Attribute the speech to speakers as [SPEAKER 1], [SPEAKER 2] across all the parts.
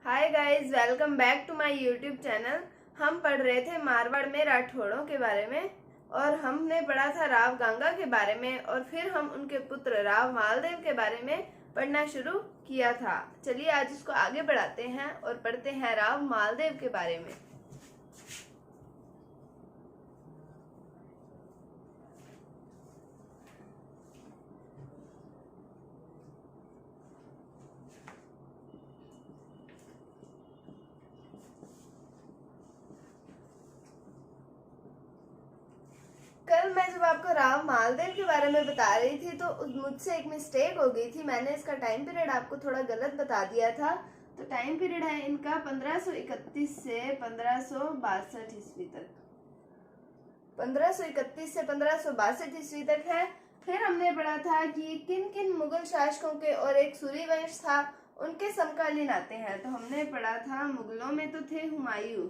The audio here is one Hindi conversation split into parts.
[SPEAKER 1] Hi guys, welcome back to my YouTube channel. हम पढ़ रहे थे मारवाड़ में राठौड़ों के बारे में और हमने पढ़ा था राव गांगा के बारे में और फिर हम उनके पुत्र राव मालदेव के बारे में पढ़ना शुरू किया था। चलिए आज इसको आगे बढ़ाते हैं और पढ़ते हैं राव मालदेव के बारे में। कल मैं जब आपको राव मालदेव के बारे में बता रही थी तो मुझसे एक मिस्टेक हो गई थी। मैंने इसका टाइम पीरियड आपको थोड़ा गलत बता दिया था। तो टाइम पीरियड है इनका 1531 से 1562 ईस्वी तक। 1531 से 1562 ईस्वी तक है। फिर हमने पढ़ा था कि किन किन मुगल शासकों के और एक सूरी वंश था उनके समकालीन आते हैं। तो हमने पढ़ा था मुगलों में तो थे हुमायूं।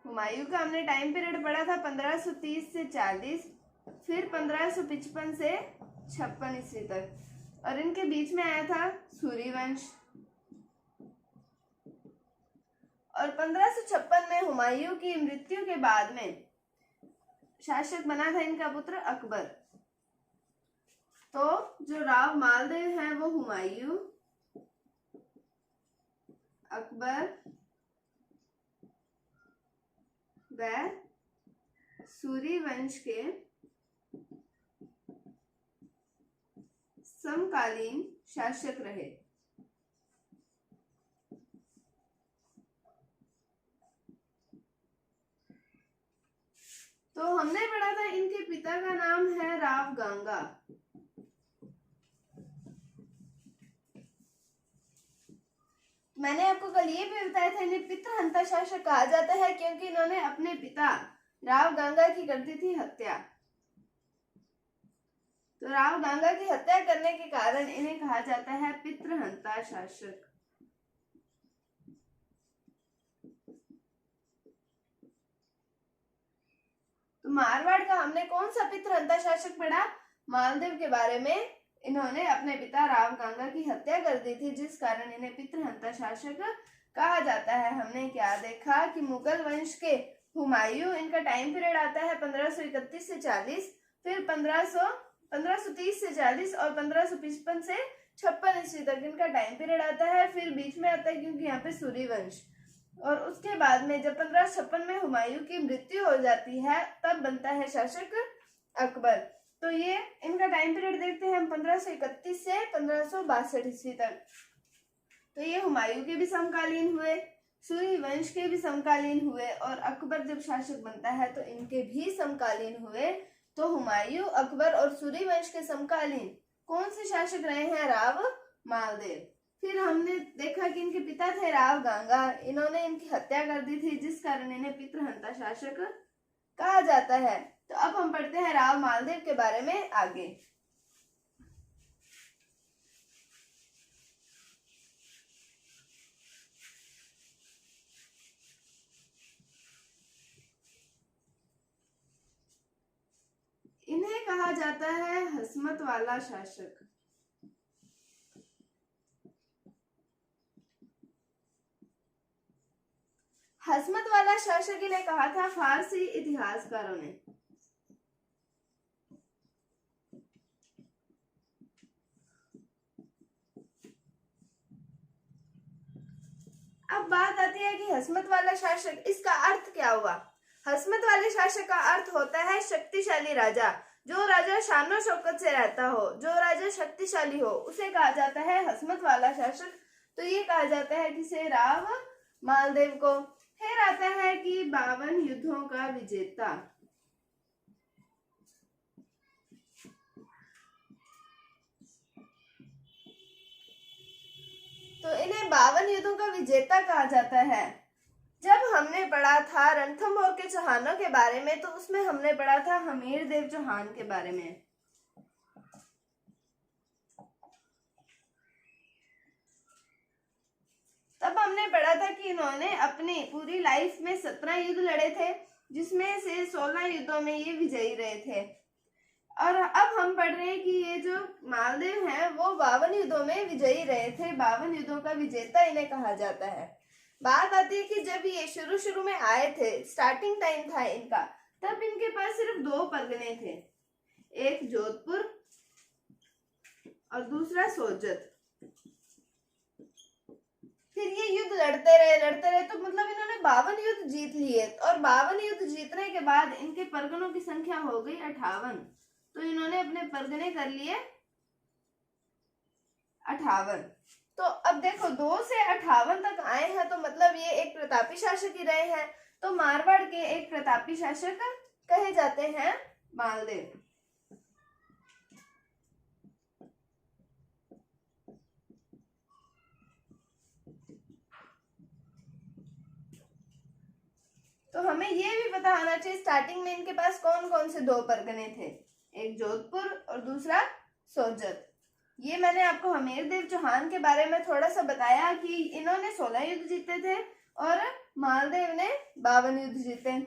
[SPEAKER 1] हुमायूं का हमने टाइम पीरियड पढ़ा था 1530 से 40, फिर 1555 से 56 ईस्वी तक और इनके बीच में आया था सूरी वंश। और 1556 में हुमायूं की मृत्यु के बाद में शासक बना था इनका पुत्र अकबर। तो जो राव मालदेव हैं वो हुमायूं, अकबर व सूरी वंश के समकालीन शासक रहे। तो हमने पढ़ा था इनके पिता का नाम है राव गांगा। मैंने आपको कल ये भी बताया था इन्हें पितृहंता शासक कहा जाता है क्योंकि इन्होंने अपने पिता राव गांगा की कर दी थी हत्या। तो राव गांगा की हत्या करने के कारण इन्हें कहा जाता है पितृहंता शासक। तो मारवाड़ का हमने कौन सा पितृहंता शासक पढ़ा? मालदेव के बारे में। इन्होंने अपने पिता राव गांगा की हत्या कर दी थी जिस कारण इन्हें पितृहंता शासक कहा जाता है। हमने क्या देखा कि मुगल वंश के हुमायूं, इनका टाइम पीरियड आता है 1531 से 40, फिर 1530 से 40 और 1555 से 56 ईस्वी तक इनका टाइम पीरियड आता है। फिर बीच में आता है क्योंकि यहाँ पे सूरी वंश। और उसके बाद में जब 1556 में हुमायूं की मृत्यु हो जाती है तब बनता है शासक अकबर। तो ये इनका टाइम पीरियड देखते हैं हम 1531 से 1562 ईस्वी तक। तो ये हुमायूं के भी समकालीन हुए, सूरी वंश के भी समकालीन हुए और अकबर जब शासक बनता है तो इनके भी समकालीन हुए। तो हुमायूं, अकबर और सूरी वंश के समकालीन कौन से शासक रहे हैं? राव मालदेव। फिर हमने देखा कि इनके पिता थे राव गांगा, इन्होंने इनकी हत्या कर दी थी जिस कारण इन्हें पितृहंता शासक कहा जाता है। तो अब हम पढ़ते हैं राव मालदेव के बारे में आगे। इन्हें कहा जाता है हसमत वाला शासक। हसमत वाला शासक इन्हें कहा था फारसी इतिहासकारों ने। अब बात आती है कि हसमत वाला शासक, इसका अर्थ क्या हुआ? हसमत वाले शासक का अर्थ होता है शक्तिशाली राजा। जो राजा शानो शौकत से रहता हो, जो राजा शक्तिशाली हो, उसे कहा जाता है हसमत वाला शासक। तो ये कहा जाता है किसे? राव मालदेव को। फिर आता है कि 52 युद्धों का विजेता। तो इन्हें 52 युद्धों का विजेता कहा जाता है। जब हमने पढ़ा था रणथंभौर के चौहानों के बारे में तो उसमें हमने पढ़ा था हमीर देव चौहान के बारे में। तब हमने पढ़ा था कि इन्होंने अपनी पूरी लाइफ में 17 युद्ध लड़े थे जिसमें से 16 युद्धों में ये विजयी रहे थे। और अब हम पढ़ रहे हैं कि ये जो मालदेव हैं वो वो 52 युद्धों में विजयी रहे थे। 52 युद्धों का विजेता इन्हें कहा जाता है। बात आती है कि जब ये शुरू में आए थे, स्टार्टिंग टाइम था इनका, तब इनके पास सिर्फ 2 परगने थे, एक जोधपुर और दूसरा सोजत। फिर ये युद्ध लड़ते रहे तो मतलब इन्होंने 52 युद्ध जीत लिए, और 52 युद्ध जीतने के बाद इनके परगनों की संख्या हो गई 58। तो इन्होंने अपने परगने कर लिए 58। तो अब देखो 2 से 58 तक आए हैं, तो मतलब ये एक प्रतापी शासक ही रहे हैं। तो मारवाड़ के एक प्रतापी शासक कहे जाते हैं मालदेव। तो हमें ये भी पता होना चाहिए स्टार्टिंग में इनके पास कौन कौन से 2 परगने थे, एक जोधपुर और दूसरा सोजत। ये मैंने आपको हमीरदेव चौहान के बारे में थोड़ा सा बताया कि इन्होंने 16 युद्ध जीते थे और मालदेव ने 52 युद्ध जीते।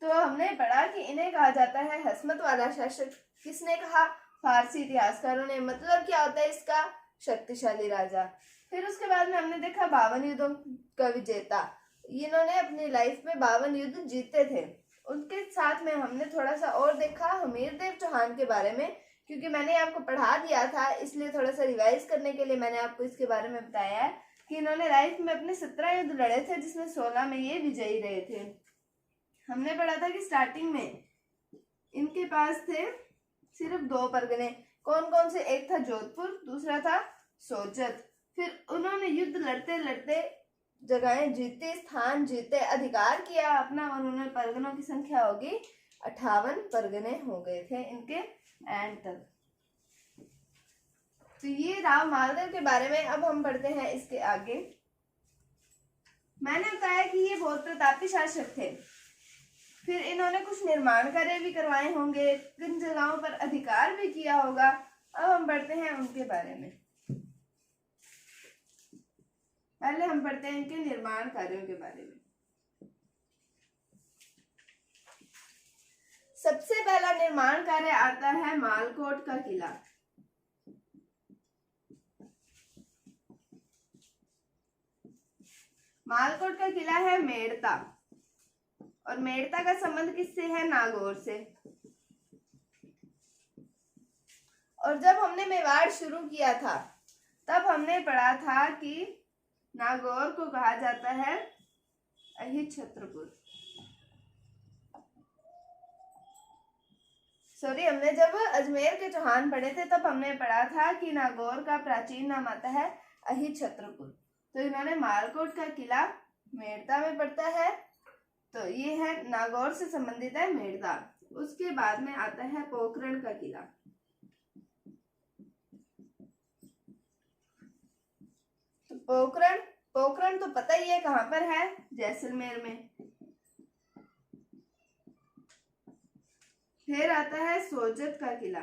[SPEAKER 1] तो हमने पढ़ा कि इन्हें कहा जाता है हस्मत वाला शासक। किसने कहा? फारसी इतिहासकारों ने। मतलब क्या होता है इसका? शक्तिशाली राजा। फिर उसके बाद में हमने देखा 52 युद्धों का विजेता। इन्होंने अपनी लाइफ में 52 युद्ध जीते थे। उनके साथ में हमने थोड़ा सा और देखा हमीरदेव चौहान के बारे में, क्योंकि मैंने आपको पढ़ा दिया था, इसलिए थोड़ा सा रिवाइज करने के लिए मैंने आपको इसके बारे में बताया है कि इन्होंने लाइफ में अपने 17 युद्ध लड़े थे, जिसमें 16 में ये विजयी रहे थे। हमने पढ़ा था कि स्टार्टिंग में इनके पास थे सिर्फ 2 परगने। कौन कौन से? एक था जोधपुर, दूसरा था सोजत। फिर उन्होंने युद्ध लड़ते लड़ते जगहें जीते, स्थान जीते, अधिकार किया अपना, और उन्होंने परगनों की संख्या होगी 58 परगने हो गए थे इनके एंड तक। तो ये राव मालदेव के बारे में। अब हम पढ़ते हैं इसके आगे। मैंने बताया कि ये बहुत प्रतापी शासक थे। फिर इन्होंने कुछ निर्माण कार्य भी करवाए होंगे, किन जगहों पर अधिकार भी किया होगा। अब हम पढ़ते हैं उनके बारे में। पहले हम पढ़ते हैं इनके निर्माण कार्यों के बारे में। सबसे पहला निर्माण कार्य आता है मालकोट का किला। मालकोट का किला है मेड़ता, और मेड़ता का संबंध किससे है? नागौर से। और जब हमने मेवाड़ शुरू किया था तब हमने पढ़ा था कि नागौर को कहा जाता है अहिछत्रपुर। हमने जब अजमेर के चौहान पढ़े थे तब हमने पढ़ा था कि नागौर का प्राचीन नाम आता है अहिछत्रपुर। तो इन्होंने मालकोट का किला मेड़ता में पड़ता है, तो ये है नागौर से संबंधित है मेड़ता। उसके बाद में आता है पोखरण का किला। तो पोखरण तो पता ही है कहां पर है? जैसलमेर में। फिर आता है सोजत का किला,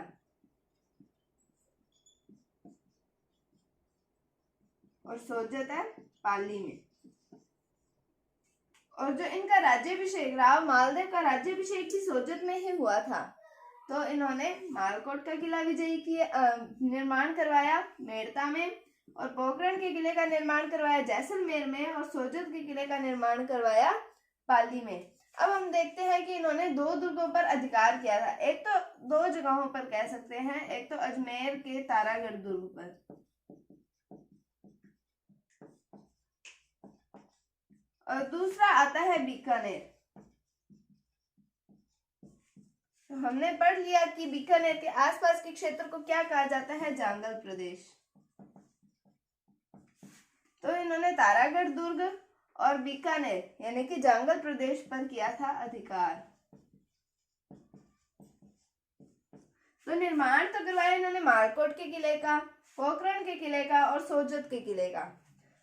[SPEAKER 1] और सोजत है पाली में। और जो इनका राज्याभिषेक, राव मालदेव का राज्याभिषेक भी सोजत में ही हुआ था। तो इन्होंने मालकोट का किला विजयी किया, निर्माण करवाया मेड़ता में, और पोखरण के किले का निर्माण करवाया जैसलमेर में, और सोजत के किले का निर्माण करवाया पाली में। अब हम देखते हैं कि इन्होंने 2 दुर्गों पर अधिकार किया था। एक तो 2 जगहों पर कह सकते हैं, एक तो अजमेर के तारागढ़ दुर्ग पर, और दूसरा आता है बीकानेर। तो हमने पढ़ लिया कि बीकानेर के आसपास के क्षेत्र को क्या कहा जाता है? जांगल प्रदेश। तो इन्होंने तारागढ़ दुर्ग और बीकानेर यानी कि जांगल प्रदेश पर किया था अधिकार। तो निर्माण तो करवाया इन्होंने मालकोट के किले का, पोखरण के किले का और सोजत के किले का,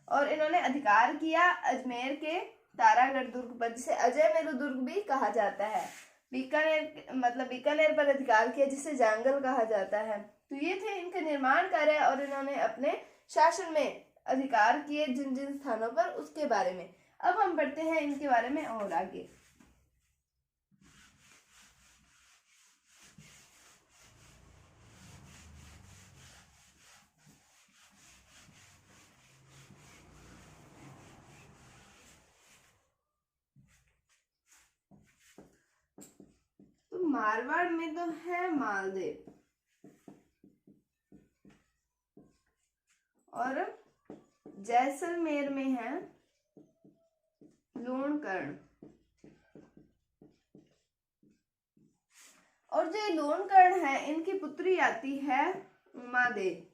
[SPEAKER 1] और इन्होंने अधिकार किया अजमेर के तारागढ़ दुर्ग पर, जिसे अजय मेरु दुर्ग भी कहा जाता है। बीकानेर पर अधिकार किया, जिसे जांगल कहा जाता है। तो ये थे इनके निर्माण कार्य, और इन्होंने अपने शासन में अधिकार किए जिन जिन स्थानों पर, उसके बारे में। अब हम पढ़ते हैं इनके बारे में और आगे। मारवाड़ में तो है मालदेव और जैसलमेर में है लूणकरण। और जो लूणकरण है इनकी पुत्री आती है उमादेव।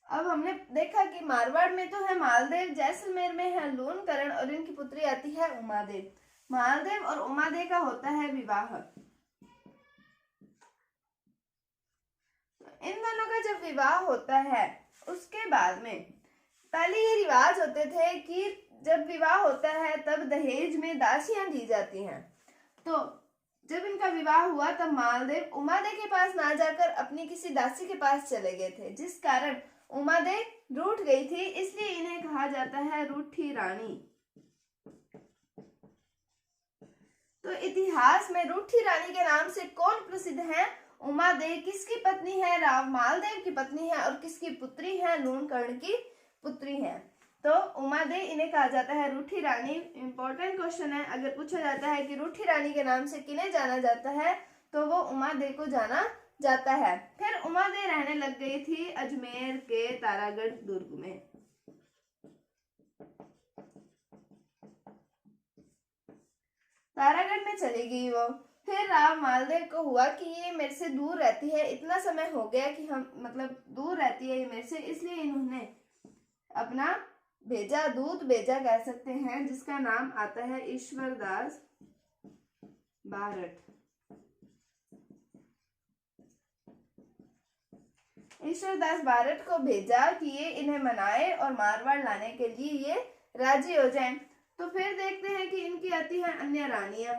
[SPEAKER 1] अब हमने देखा कि मारवाड़ में तो है मालदेव, जैसलमेर में है लूणकरण और इनकी पुत्री आती है उमादेव। मालदेव और उमादेव का होता है विवाह। इन दोनों का जब विवाह होता है उसके बाद में पहले ये रिवाज होते थे कि जब विवाह होता है तब दहेज में दासियां दी जाती हैं। तो जब इनका विवाह हुआ तब मालदेव उमादेव के पास ना जाकर अपनी किसी दासी के पास चले गए थे, जिस कारण उमादेव रूठ गई थी, इसलिए इन्हें कहा जाता है रूठी रानी। तो इतिहास में रूठी रानी के नाम से कौन प्रसिद्ध है? उमादेव किसकी पत्नी है? राव मालदेव की पत्नी है। और किसकी पुत्री है? लूणकर्ण की पुत्री है। तो उमादेव इन्हें कहा जाता है रूठी रानी। इंपॉर्टेंट क्वेश्चन है, अगर पूछा जाता है कि रूठी रानी के नाम से किन्हें जाना जाता है तो वो उमादेव को जाना जाता है। फिर उमादेव रहने लग गई थी अजमेर के तारागढ़ दुर्ग में। तारागढ़ में चली गई वो। फिर राव मालदेव को हुआ कि ये मेरे से दूर रहती है, इतना समय हो गया कि हम मतलब दूर रहती है ये मेरे से, इसलिए इन्होंने अपना भेजा, दूत भेजा कह सकते हैं, जिसका नाम आता है ईश्वरदास बारठ। ईश्वरदास बारठ को भेजा कि ये इन्हें मनाए और मारवाड़ लाने के लिए ये राजी हो जाएं। तो फिर देखते हैं कि इनकी आती है अन्य रानियां।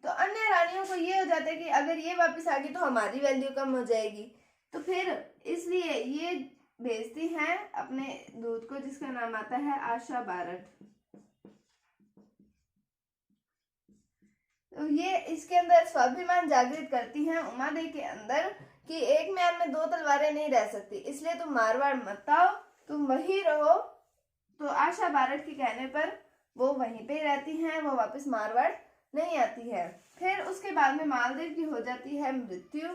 [SPEAKER 1] तो अन्य रानियों को ये हो जाता है कि अगर ये वापस आ गई तो हमारी वैल्यू कम हो जाएगी। तो फिर इसलिए ये भेजती हैं अपने दूत को, जिसका नाम आता है आशा बारठ। तो ये इसके अंदर स्वाभिमान जागृत करती हैं उमादेव के अंदर कि एक म्यान में दो तलवारें नहीं रह सकती, इसलिए तुम मारवाड़ मत आओ, तुम वहीं रहो। तो आशा बारठ के कहने पर वो वहीं पे रहती हैं, वो वापस मारवाड़ नहीं आती है। फिर उसके बाद में मालदेव की हो जाती है मृत्यु।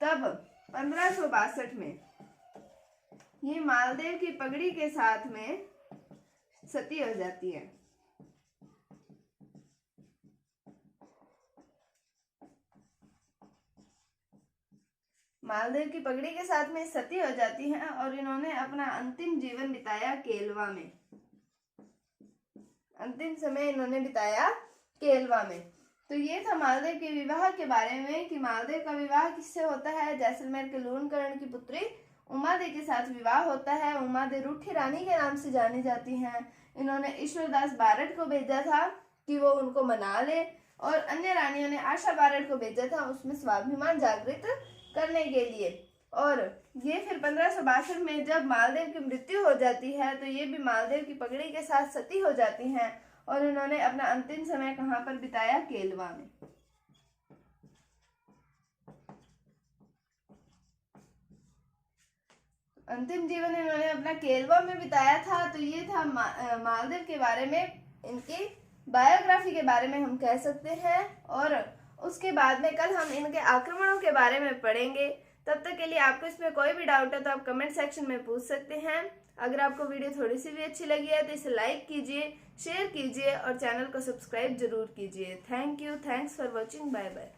[SPEAKER 1] तब 1562 में ये मालदेव की पगड़ी के साथ में सती हो जाती है। मालदेव की पगड़ी के साथ में सती हो जाती है और इन्होंने अपना अंतिम जीवन बिताया केलवा में। अंतिम समय इन्होंने बिताया केलवा में। तो ये था मालदेव के विवाह के बारे में कि मालदेव का विवाह किससे होता है? जैसलमेर के लूणकर्ण की पुत्री उमादेव के साथ विवाह होता है। उमादेव रूठी रानी के नाम से जानी जाती हैं। इन्होंने ईश्वरदास बारठ को भेजा था कि वो उनको मना ले, और अन्य रानियों ने आशा बारठ को भेजा था उसमें स्वाभिमान जागृत करने के लिए। और ये फिर 1562 में जब मालदेव की मृत्यु हो जाती है तो ये भी मालदेव की पगड़ी के साथ सती हो जाती हैं और इन्होंने अपना अंतिम समय कहाँ पर बिताया? केलवा में। अंतिम जीवन इन्होंने अपना केलवा में बिताया था। तो ये था मालदेव के बारे में, इनकी बायोग्राफी के बारे में हम कह सकते हैं। और उसके बाद में कल हम इनके आक्रमणों के बारे में पढ़ेंगे। तब तक के लिए आपको इसमें कोई भी डाउट है तो आप कमेंट सेक्शन में पूछ सकते हैं। अगर आपको वीडियो थोड़ी सी भी अच्छी लगी है तो इसे लाइक कीजिए, शेयर कीजिए और चैनल को सब्सक्राइब जरूर कीजिए। Thank you, thanks for watching, bye bye.